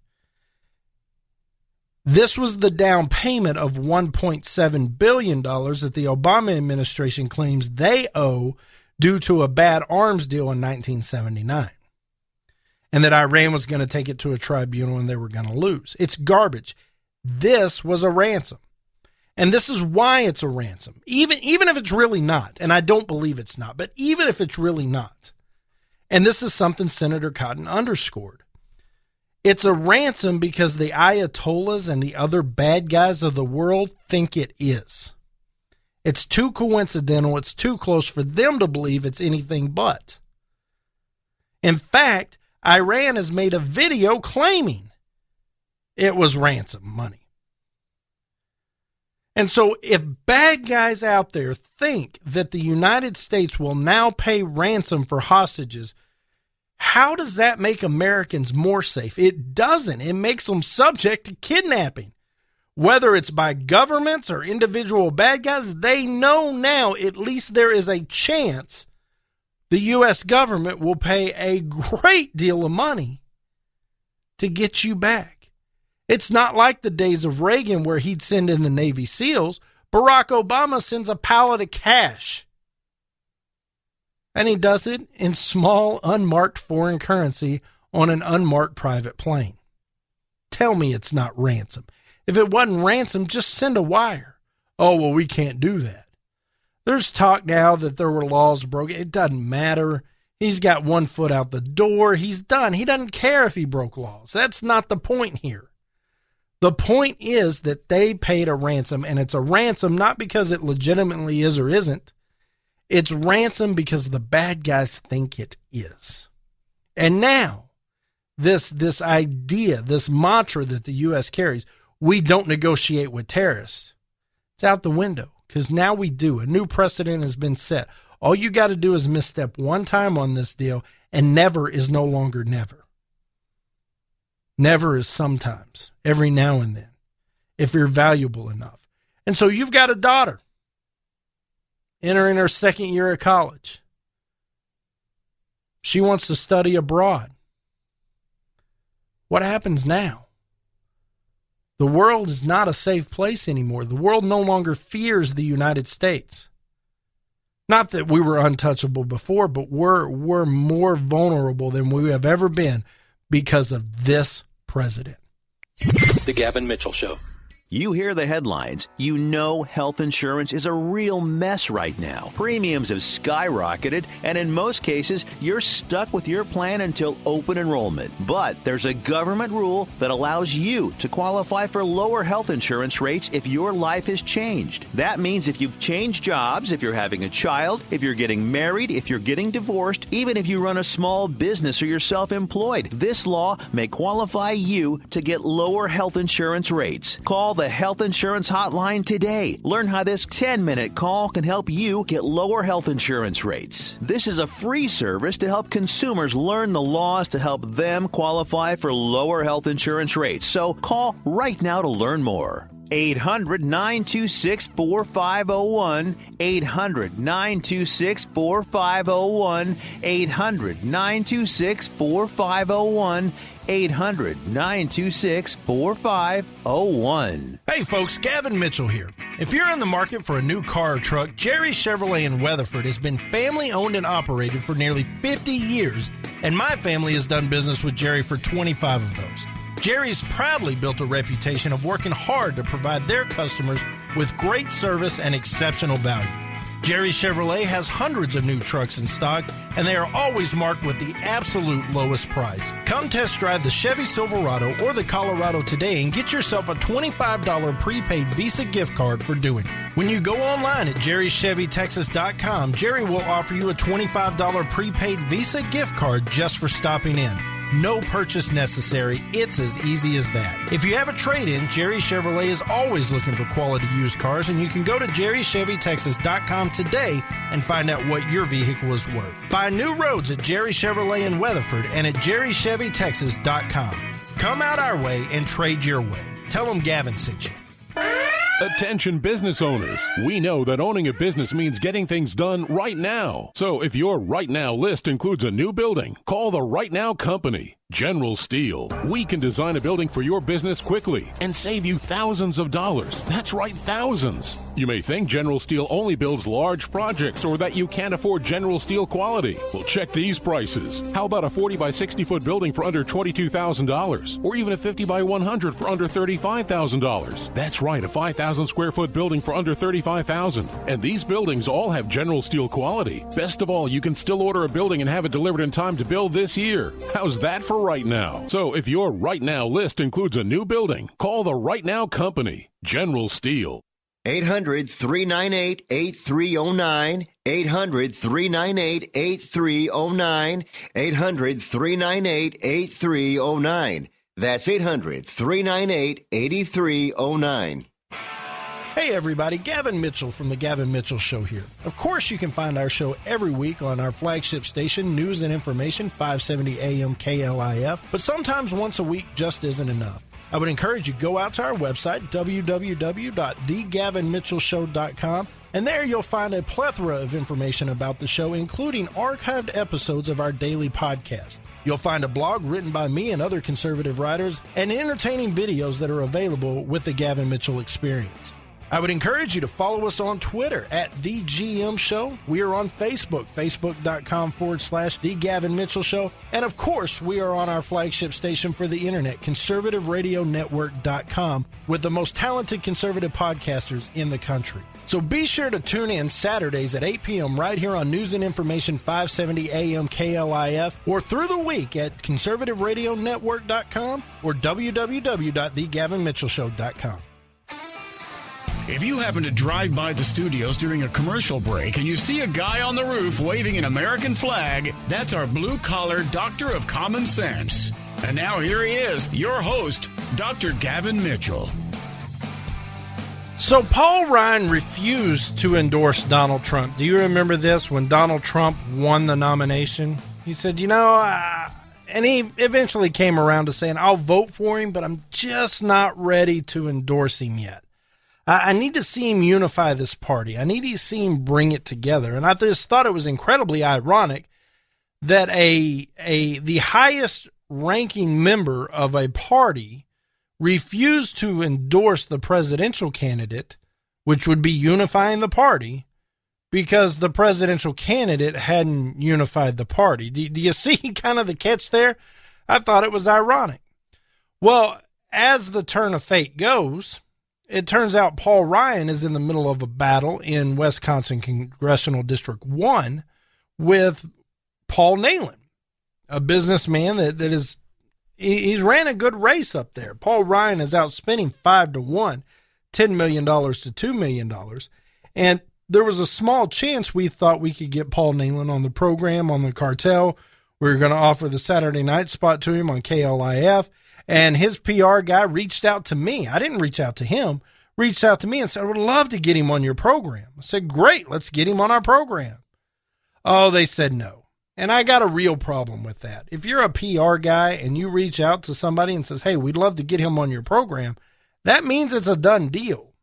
This was the down payment of $1.7 billion that the Obama administration claims they owe due to a bad arms deal in 1979. And that Iran was going to take it to a tribunal and they were going to lose. It's garbage. This was a ransom. And this is why it's a ransom. Even if it's really not, and I don't believe it's not, but even if it's really not, and this is something Senator Cotton underscored, it's a ransom because the Ayatollahs and the other bad guys of the world think it is. It's too coincidental, it's too close for them to believe it's anything but. In fact, Iran has made a video claiming it was ransom money. And so if bad guys out there think that the United States will now pay ransom for hostages, how does that make Americans more safe? It doesn't. It makes them subject to kidnapping. Whether it's by governments or individual bad guys, they know now at least there is a chance the U.S. government will pay a great deal of money to get you back. It's not like the days of Reagan where he'd send in the Navy SEALs. Barack Obama sends a pallet of cash. And he does it in small, unmarked foreign currency on an unmarked private plane. Tell me it's not ransom. If it wasn't ransom, just send a wire. Oh, well, we can't do that. There's talk now that there were laws broken. It doesn't matter. He's got one foot out the door. He's done. He doesn't care if he broke laws. That's not the point here. The point is that they paid a ransom, and it's a ransom not because it legitimately is or isn't. It's ransom because the bad guys think it is. And now, this idea, this mantra that the U.S. carries, we don't negotiate with terrorists, it's out the window because now we do. A new precedent has been set. All you got to do is misstep one time on this deal, and never is no longer never. Never is sometimes, every now and then, if you're valuable enough. And so you've got a daughter entering her second year of college. She wants to study abroad. What happens now? The world is not a safe place anymore. The world no longer fears the United States. Not that we were untouchable before, but we're more vulnerable than we have ever been because of this president. The Gavin Mitchell Show. You hear the headlines. You know health insurance is a real mess right now. Premiums have skyrocketed, and in most cases, you're stuck with your plan until open enrollment. But there's a government rule that allows you to qualify for lower health insurance rates if your life has changed. That means if you've changed jobs, if you're having a child, if you're getting married, if you're getting divorced, even if you run a small business or you're self-employed, this law may qualify you to get lower health insurance rates. Call the Health Insurance Hotline today. Learn how this 10-minute call can help you get lower health insurance rates. This is a free service to help consumers learn the laws to help them qualify for lower health insurance rates. So call right now to learn more. 800-926-4501, 800-926-4501, 800-926-4501, 800-926-4501. Hey folks, Gavin Mitchell here. If you're in the market for a new car or truck, Jerry Chevrolet in Weatherford has been family owned and operated for nearly 50 years, and my family has done business with Jerry for 25 of those. Jerry's proudly built a reputation of working hard to provide their customers with great service and exceptional value. Jerry Chevrolet has hundreds of new trucks in stock, and they are always marked with the absolute lowest price. Come test drive the Chevy Silverado or the Colorado today and get yourself a $25 prepaid Visa gift card for doing it. When you go online at jerrychevytexas.com, Jerry will offer you a $25 prepaid Visa gift card just for stopping in. No purchase necessary. It's as easy as that. If you have a trade-in, Jerry Chevrolet is always looking for quality used cars, and you can go to JerryChevyTexas.com today and find out what your vehicle is worth. Find new roads at Jerry Chevrolet in Weatherford and at JerryChevyTexas.com. Come out our way and trade your way. Tell them Gavin sent you. Attention business owners. We know that owning a business means getting things done right now. So if your right now list includes a new building, call the Right Now Company. General Steel. We can design a building for your business quickly and save you thousands of dollars. That's right, thousands. You may think General Steel only builds large projects or that you can't afford General Steel quality. Well, check these prices. How about a 40 by 60 foot building for under $22,000? Or even a 50 by 100 for under $35,000? That's right, a 5,000 square foot building for under $35,000. And these buildings all have General Steel quality. Best of all, you can still order a building and have it delivered in time to build this year. How's that for right now? So if your right now list includes a new building, call the Right Now Company, General Steel. 800-398-8309. 800-398-8309. 800-398-8309. That's 800-398-8309. Hey everybody, Gavin Mitchell from The Gavin Mitchell Show here. Of course you can find our show every week on our flagship station, News and Information, 570 AM KLIF, but sometimes once a week just isn't enough. I would encourage you to go out to our website, www.thegavinmitchellshow.com, and there you'll find a plethora of information about the show, including archived episodes of our daily podcast. You'll find a blog written by me and other conservative writers, and entertaining videos that are available with the Gavin Mitchell Experience. I would encourage you to follow us on Twitter at The GM Show. We are on Facebook, facebook.com/The Gavin Mitchell Show. And of course, we are on our flagship station for the internet, conservativeradionetwork.com, with the most talented conservative podcasters in the country. So be sure to tune in Saturdays at 8 p.m. right here on News and Information 570 AM KLIF, or through the week at conservativeradionetwork.com or www.thegavinmitchellshow.com. If you happen to drive by the studios during a commercial break and you see a guy on the roof waving an American flag, that's our blue-collar doctor of common sense. And now here he is, your host, Dr. Gavin Mitchell. So Paul Ryan refused to endorse Donald Trump. Do you remember this when Donald Trump won the nomination? He said, and he eventually came around to saying, I'll vote for him, but I'm just not ready to endorse him yet. I need to see him unify this party. I need to see him bring it together. And I just thought it was incredibly ironic that the highest ranking member of a party refused to endorse the presidential candidate, which would be unifying the party, because the presidential candidate hadn't unified the party. Do you see kind of the catch there? I thought it was ironic. Well, as the turn of fate goes, it turns out Paul Ryan is in the middle of a battle in Wisconsin Congressional District 1 with Paul Nehlen, a businessman he's ran a good race up there. Paul Ryan is outspending 5-1, $10 million to $2 million. And there was a small chance we thought we could get Paul Nehlen on the program, on the cartel. We were going to offer the Saturday night spot to him on KLIF. And his PR guy reached out to me. I didn't reach out to him. Reached out to me and said, I would love to get him on your program. I said, great, let's get him on our program. Oh, they said no. And I got a real problem with that. If you're a PR guy and you reach out to somebody and says, hey, we'd love to get him on your program, that means it's a done deal.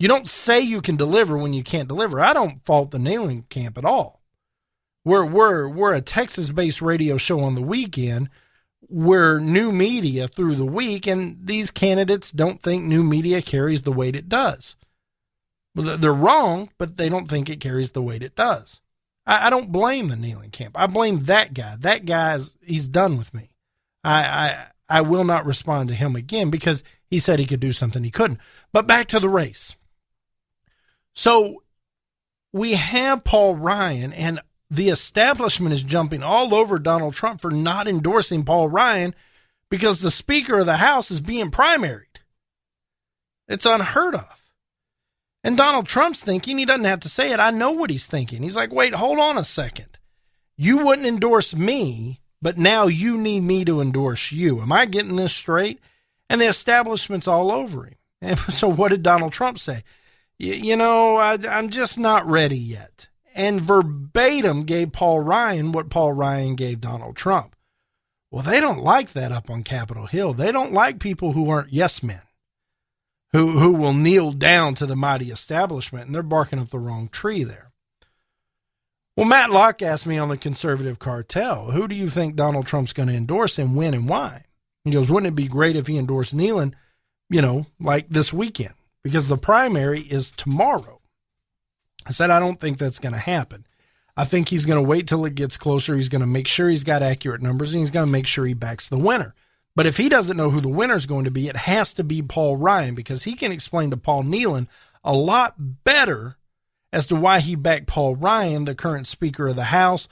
You don't say you can deliver when you can't deliver. I don't fault the Nehlen camp at all. We're a Texas-based radio show on the weekend. We're new media through the week, and these candidates don't think new media carries the weight it does. Well, they're wrong, but they don't think it carries the weight it does. I don't blame the Nehlen camp. I blame that guy. That guy's he's done with me. I will not respond to him again because he said he could do something he couldn't. But back to the race. So we have Paul Ryan, and the establishment is jumping all over Donald Trump for not endorsing Paul Ryan because the Speaker of the House is being primaried. It's unheard of. And Donald Trump's thinking, he doesn't have to say it, I know what he's thinking. He's like, wait, hold on a second. You wouldn't endorse me but now you need me to endorse you. Am I getting this straight? And the establishment's all over him. And so what did Donald Trump say? I'm just not ready yet. And verbatim gave Paul Ryan what Paul Ryan gave Donald Trump. Well, they don't like that up on Capitol Hill. They don't like people who aren't yes men, who will kneel down to the mighty establishment, and they're barking up the wrong tree there. Well, Matt Locke asked me on the conservative cartel, who do you think Donald Trump's going to endorse and when and why? He goes, wouldn't it be great if he endorsed Nealon, like this weekend? Because the primary is tomorrow. I said, I don't think that's going to happen. I think he's going to wait till it gets closer. He's going to make sure he's got accurate numbers, and he's going to make sure he backs the winner. But if he doesn't know who the winner is going to be, it has to be Paul Ryan, because he can explain to Paul Nealon a lot better as to why he backed Paul Ryan, the current Speaker of the House,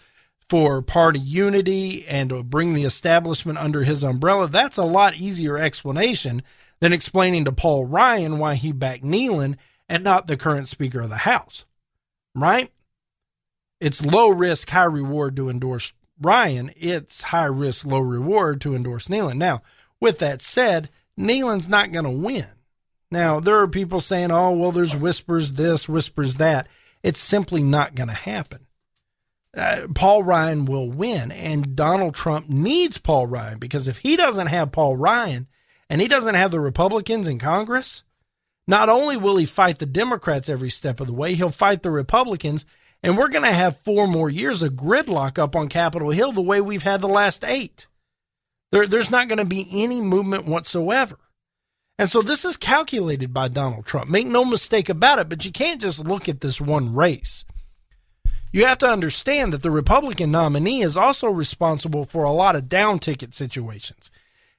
for party unity and to bring the establishment under his umbrella. That's a lot easier explanation than explaining to Paul Ryan why he backed Nealon and not the current Speaker of the House, right? It's low risk, high reward to endorse Ryan. It's high risk, low reward to endorse Nealon. Now, with that said, Nealon's not going to win. Now, there are people saying, oh, well, there's whispers this, whispers that. It's simply not going to happen. Paul Ryan will win, and Donald Trump needs Paul Ryan, because if he doesn't have Paul Ryan and he doesn't have the Republicans in Congress, not only will he fight the Democrats every step of the way, he'll fight the Republicans, and we're going to have 4 more years of gridlock up on Capitol Hill the way we've had the last 8. There's not going to be any movement whatsoever. And so this is calculated by Donald Trump. Make no mistake about it, but you can't just look at this one race. You have to understand that the Republican nominee is also responsible for a lot of down ticket situations.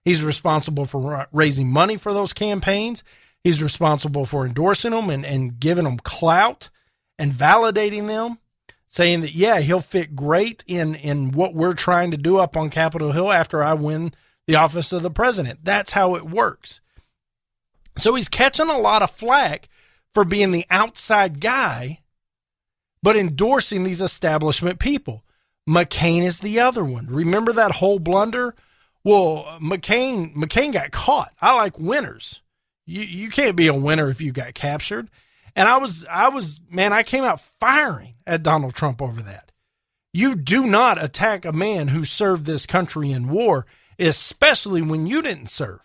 He's responsible for raising money for those campaigns. He's responsible for endorsing them and giving them clout and validating them, saying that, yeah, he'll fit great in what we're trying to do up on Capitol Hill after I win the office of the president. That's how it works. So he's catching a lot of flack for being the outside guy, but endorsing these establishment people. McCain is the other one. Remember that whole blunder? Well, McCain got caught. I like winners. You can't be a winner if you got captured. And I came out firing at Donald Trump over that. You do not attack a man who served this country in war, especially when you didn't serve.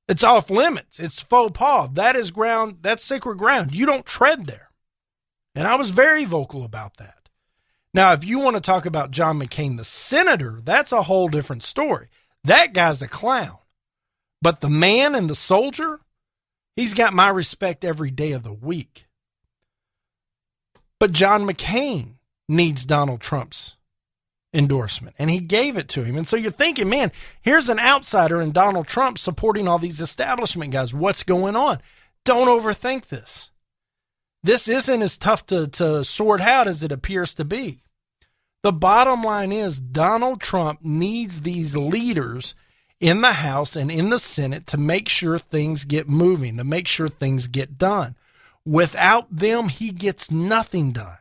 It's off limits. It's faux pas. That is ground. That's sacred ground. You don't tread there. And I was very vocal about that. Now, if you want to talk about John McCain, the senator, that's a whole different story. That guy's a clown. But the man and the soldier, he's got my respect every day of the week. But John McCain needs Donald Trump's endorsement, and he gave it to him. And so you're thinking, man, here's an outsider and Donald Trump supporting all these establishment guys. What's going on? Don't overthink this. This isn't as tough to sort out as it appears to be. The bottom line is Donald Trump needs these leaders in the House and in the Senate to make sure things get moving, to make sure things get done. Without them, he gets nothing done.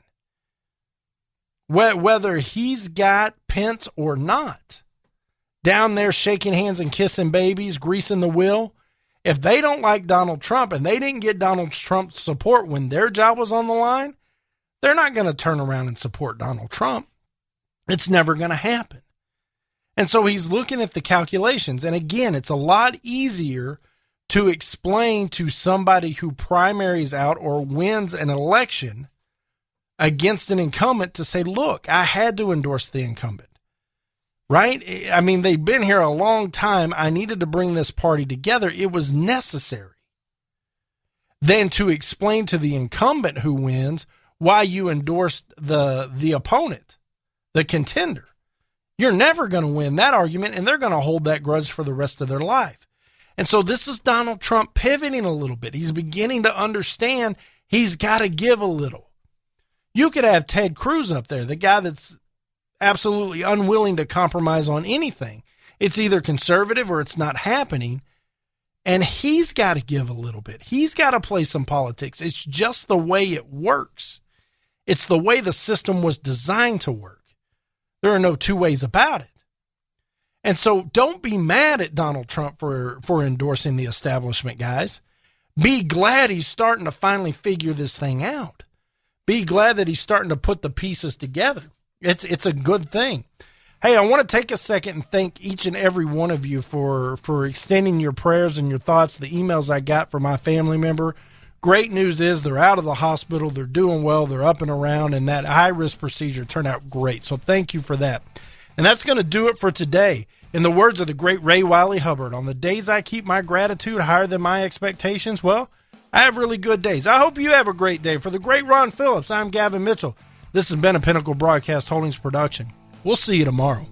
Whether he's got Pence or not, down there shaking hands and kissing babies, greasing the wheel, if they don't like Donald Trump and they didn't get Donald Trump's support when their job was on the line, they're not going to turn around and support Donald Trump. It's never going to happen. And so he's looking at the calculations. And again, it's a lot easier to explain to somebody who primaries out or wins an election against an incumbent to say, look, I had to endorse the incumbent, right? I mean, they've been here a long time. I needed to bring this party together. It was necessary. Then to explain to the incumbent who wins why you endorsed the opponent, the contender. You're never going to win that argument, and they're going to hold that grudge for the rest of their life. And so this is Donald Trump pivoting a little bit. He's beginning to understand he's got to give a little. You could have Ted Cruz up there, the guy that's absolutely unwilling to compromise on anything. It's either conservative or it's not happening. And he's got to give a little bit. He's got to play some politics. It's just the way it works. It's the way the system was designed to work. There are no two ways about it. And so don't be mad at Donald Trump for endorsing the establishment, guys. Be glad he's starting to finally figure this thing out. Be glad that he's starting to put the pieces together. It's a good thing. Hey, I want to take a second and thank each and every one of you for extending your prayers and your thoughts. The emails I got from my family member. Great news is they're out of the hospital. They're doing well. They're up and around, and that high-risk procedure turned out great. So thank you for that. And that's going to do it for today. In the words of the great Ray Wiley Hubbard, on the days I keep my gratitude higher than my expectations, well, I have really good days. I hope you have a great day. For the great Ron Phillips, I'm Gavin Mitchell. This has been a Pinnacle Broadcast Holdings production. We'll see you tomorrow.